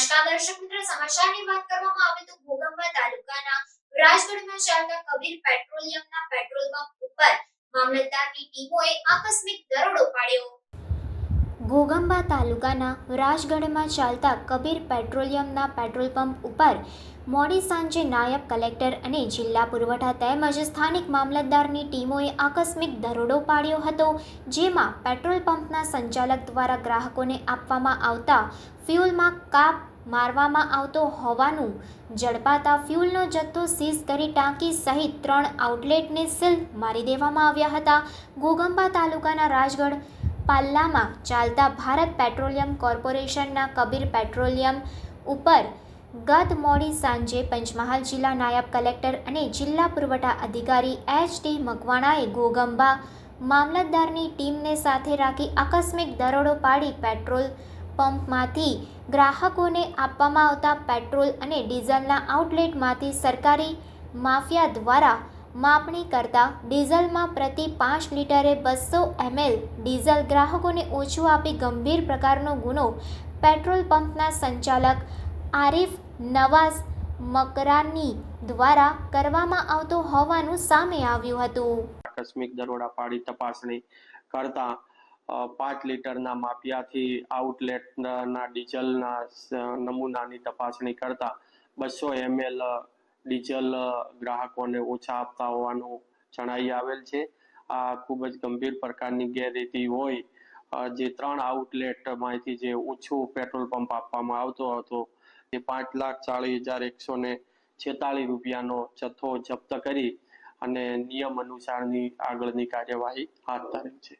નમસ્કાર દર્શક મિત્રો, સમાચારની વાત કરવામાં આવે તો ઘોઘંબા તાલુકાના રાજગઢમાં ચાલતા કબીર પેટ્રોલિયમના પેટ્રોલ પંપ ઉપર મામલતદારની ટીમોએ આકસ્મિક દરોડો પાડ્યો। ઘોઘંબા તાલુકાના રાજગઢમાં ચાલતા કબીર પેટ્રોલિયમના પેટ્રોલ પંપ ઉપર મોડી સાંજે નાયબ કલેક્ટર અને જિલ્લા પુરવઠા તેમજ સ્થાનિક મામલતદારની ટીમોએ આકસ્મિક દરોડો પાડ્યો હતો, જેમાં પેટ્રોલ પંપના સંચાલક દ્વારા ગ્રાહકોને આપવામાં આવતા ફ્યુલમાં કાપ મારવામાં આવતો હોવાનું ઝડપાતા ફ્યુલનો જથ્થો સીઝ કરી ટાંકી સહિત 3 આઉટલેટને સીલ મારી દેવામાં આવ્યા હતા। ઘોઘંબા તાલુકાના રાજગઢ પાલ્લામાં ચાલતા ભારત પેટ્રોલિયમ કોર્પોરેશનના કબીર પેટ્રોલિયમ ઉપર ગત મોડી સાંજે પંચમહાલ જિલ્લા નાયબ કલેક્ટર અને જિલ્લા પુરવઠા અધિકારી એચ.ટી. મકવાણાએ ઘોઘંબા મામલતદારની ટીમને સાથે રાખી આકસ્મિક દરોડો પાડી પેટ્રોલ પંપમાંથી ગ્રાહકોને આપવામાં આવતા પેટ્રોલ અને ડીઝલના આઉટલેટમાંથી સરકારી માફિયા દ્વારા માપણી કરતા ડીઝલમાં પ્રતિ 5 લિટરે 200 ml ડીઝલ ગ્રાહકોને ઓછું આપી ગંભીર પ્રકારનો ગુનો પેટ્રોલ પંપના સંચાલક આરીફ નવાઝ મકરાની દ્વારા કરવામાં આવતો હોવાનું સામે આવ્યું હતું। આકસ્મિક દરોડા પાડી તપાસણી કરતા 5 લીટરના માફિયાથી આઉટલેટના ડીઝલના નમૂનાની તપાસણી કરતા 200 ml ડીઝલ ગ્રાહકોને ઓછા આપતા હોવાનું જણાઈ આવેલ છે। આ ખૂબ જ ગંભીર પ્રકારની ગેરરીતિ હોય, જે 3 આઉટલેટમાંથી જે ઓછું પેટ્રોલ પંપ આપવામાં આવતો હતો તે 5,40,146 રૂપિયાનો જથ્થો જપ્ત કરી અને નિયમ અનુસારની આગળની કાર્યવાહી હાથ ધરેલ છે।